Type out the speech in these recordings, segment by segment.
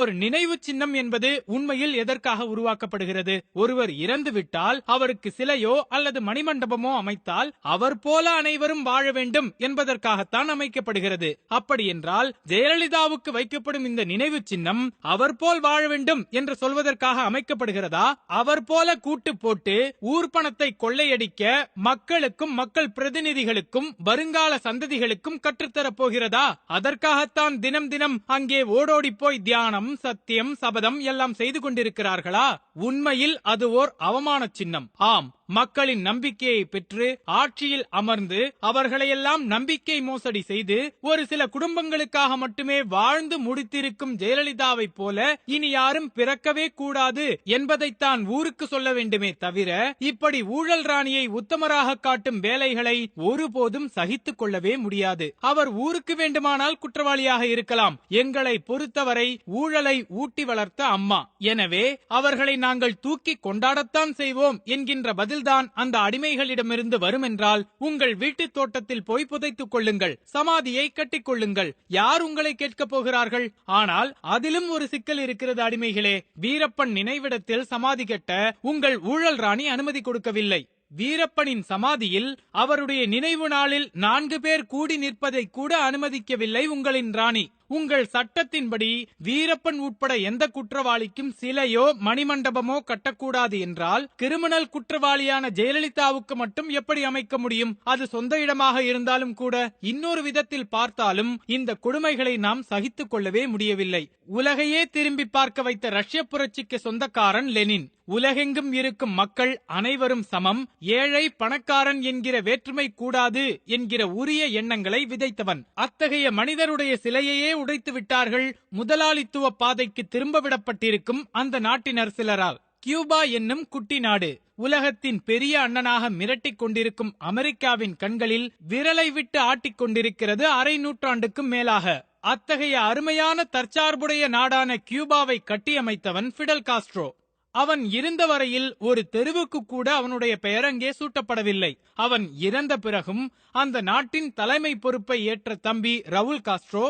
ஒரு நினைவு சின்னம் என்பது உண்மையில் எதற்காக உருவாக்கப்படுகிறது? ஒருவர் இறந்துவிட்டால் அவருக்கு சிலையோ அல்லது மணிமண்டபமோ அமைத்தால் அவர் போல அனைவரும் வாழ வேண்டும் என்பதற்காகத்தான் அமைக்கப்படுகிறது. அப்படி என்றால் ஜெயலலிதாவுக்கு வைக்கப்படும் இந்த நினைவு சின்னம் அவர் போல் வாழ வேண்டும் என்று சொல்வதற்காக அமைக்கப்படுகிறதா? அவர் போல கூட்டு போட்டு ஊர் பணத்தை கொள்ளையடிக்க மக்களுக்கும் மக்கள் பிரதிநிதிகளுக்கும் வருங்கால சந்ததிகளுக்கும் கற்றுத்தரப் போகிறதா? அதற்காகத்தான் தினம் தினம் அங்கே ஓடோடி போய் தியானம், சத்தியம், சபதம் எல்லாம் செய்து கொண்டிருக்கிறார்களா? உண்மையில் அது ஓர் அவமான சின்னம். ஆம், மக்களின் நம்பிக்கையை பெற்று ஆட்சியில் அமர்ந்து அவர்களையெல்லாம் நம்பிக்கை மோசடி செய்து ஒரு சில குடும்பங்களுக்காக மட்டுமே வாழ்ந்து முடித்திருக்கும் ஜெயலலிதாவை போல இனி யாரும் பிறக்கவே கூடாது என்பதைத்தான் ஊருக்கு சொல்ல வேண்டுமே தவிர இப்படி ஊழல் ராணியை உத்தமராக காட்டும் வேலைகளை ஒருபோதும் சகித்துக் கொள்ளவே முடியாது. அவர் ஊருக்கு வேண்டுமானால் குற்றவாளியாக இருக்கலாம். எங்களை பொறுத்தவரை ஊழலை ஊட்டி வளர்த்த அம்மா. எனவே அவர்களை நாங்கள் தூக்கி கொண்டாடத்தான் செய்வோம் என்கின்ற பதில்தான் அந்த அடிமைகளிடமிருந்து வரும் என்றால் உங்கள் வீட்டு தோட்டத்தில் போய் புதைத்துக் கொள்ளுங்கள், சமாதியை கட்டிக் கொள்ளுங்கள். யார் உங்களை கேட்கப் போகிறார்கள்? ஆனால் அதிலும் ஒரு சிக்கல் இருக்கிறது அடிமைகளே. வீரப்பன் நினைவிடத்தில் சமாதி கட்ட உங்கள் ஊழல் ராணி அனுமதி கொடுக்கவில்லை. வீரப்பனின் சமாதியில் அவருடைய நினைவு நாளில் 4 பேர் கூடி நிற்பதை கூட அனுமதிக்கவில்லை உங்களின் ராணி. உங்கள் சட்டத்தின்படி வீரப்பன் உட்பட எந்த குற்றவாளிக்கும் சிலையோ மணிமண்டபமோ கட்டக்கூடாது என்றால் கிரிமினல் குற்றவாளியான ஜெயலலிதாவுக்கு மட்டும் எப்படி அமைக்க முடியும்? அது சொந்த இடமாக இருந்தாலும் கூட. இன்னொரு விதத்தில் பார்த்தாலும் இந்த கொடுமைகளை நாம் சகித்துக் கொள்ளவே முடியவில்லை. உலகையே திரும்பி பார்க்க வைத்த ரஷ்ய புரட்சிக்கு சொந்தக்காரன் லெனின். உலகெங்கும் இருக்கும் மக்கள் அனைவரும் சமம், ஏழை பணக்காரன் என்கிற வேற்றுமை கூடாது என்கிற உரிய எண்ணங்களை விதைத்தவன். அத்தகைய மனிதருடைய சிலையையே உடைத்து விட்டார்கள் முதலாளித்துவ பாதைக்கு திரும்ப விடப்பட்டிருக்கும் அந்த நாட்டினர் சிலரால். கியூபா என்னும் குட்டி நாடு உலகத்தின் பெரிய அண்ணனாக மிரட்டிக் கொண்டிருக்கும் அமெரிக்காவின் கண்களில் விரலை விட்டு ஆட்டிக் கொண்டிருக்கிறது அரை நூற்றாண்டுக்கும் மேலாக. அத்தகைய அருமையான தற்சார்புடைய நாடான கியூபாவை கட்டியமைத்தவன் பிடல் காஸ்ட்ரோ. அவன் இருந்த வரையில் ஒரு தெருவுக்கு கூட அவனுடைய பெயர் அங்கே சூட்டப்படவில்லை. அவன் இறந்த பிறகும் அந்த நாட்டின் தலைமை பொறுப்பை ஏற்ற தம்பி ரவுல் காஸ்ட்ரோ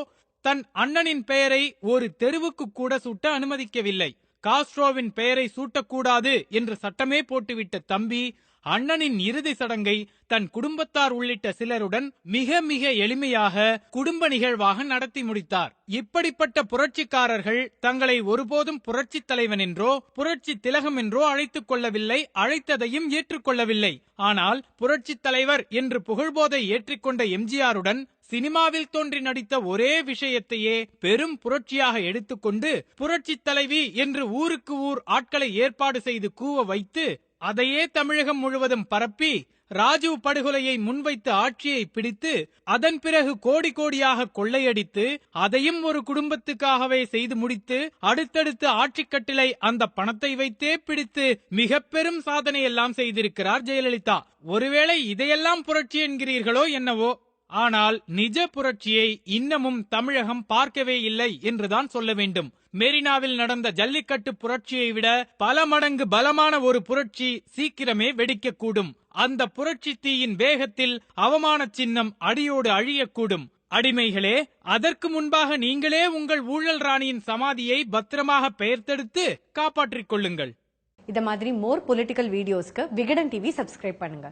தன் அண்ணனின் பெயரை ஒரு தெருவுக்கு கூட சூட்ட அனுமதிக்கவில்லை. காஸ்ட்ரோவின் பெயரை சூட்டக்கூடாது என்று சட்டமே போட்டுவிட்ட தம்பி அண்ணனின் இறுதி சடங்கை தன் குடும்பத்தார் உள்ளிட்ட சிலருடன் மிக மிக எளிமையாக குடும்ப நிகழ்வாக நடத்தி முடித்தார். இப்படிப்பட்ட புரட்சிக்காரர்கள் தங்களை ஒருபோதும் புரட்சி தலைவன் என்றோ புரட்சி திலகம் என்றோ அழைத்துக் கொள்ளவில்லை, அழைத்ததையும் ஏற்றுக்கொள்ளவில்லை. ஆனால் புரட்சி தலைவர் என்று புகழ்போதை ஏற்றிக்கொண்ட எம்ஜிஆருடன் சினிமாவில் தோன்றி நடித்த ஒரே விஷயத்தையே பெரும் புரட்சியாக எடுத்துக்கொண்டு புரட்சி தலைவி என்று ஊருக்கு ஊர் ஆட்களை ஏற்பாடு செய்து கூவ வைத்து அதையே தமிழகம் முழுவதும் பரப்பி ராஜீவ் படுகொலையை முன்வைத்து ஆட்சியை பிடித்து அதன் பிறகு கோடி கோடியாக கொள்ளையடித்து அதையும் ஒரு குடும்பத்துக்காகவே செய்து முடித்து அடுத்தடுத்து ஆட்சி கட்டிலை அந்த பணத்தை வைத்தே பிடித்து மிக பெரும் சாதனை எல்லாம் செய்திருக்கிறார் ஜெயலலிதா. ஒருவேளை இதையெல்லாம் புரட்சி என்கிறீர்களோ என்னவோ, ஆனால் நிஜ புரட்சியை இன்னமும் தமிழகம் பார்க்கவே இல்லை என்றுதான் சொல்ல வேண்டும். மெரினாவில் நடந்த ஜல்லிக்கட்டு புரட்சியை விட பல மடங்கு பலமான ஒரு புரட்சி சீக்கிரமே வெடிக்கக்கூடும். அந்த புரட்சி தீயின் வேகத்தில் அவமான சின்னம் அடியோடு அழியக்கூடும். அடிமைகளே, அதற்கு முன்பாக நீங்களே உங்கள் ஊழல் ராணியின் சமாதியை பத்திரமாக பெயர்த்தெடுத்து காப்பாற்றிக் கொள்ளுங்கள். இத மாதிரி மோர் பொலிட்டிக்கல் வீடியோஸ்க்கு விகடன் டிவி சப்ஸ்கிரைப் பண்ணுங்க.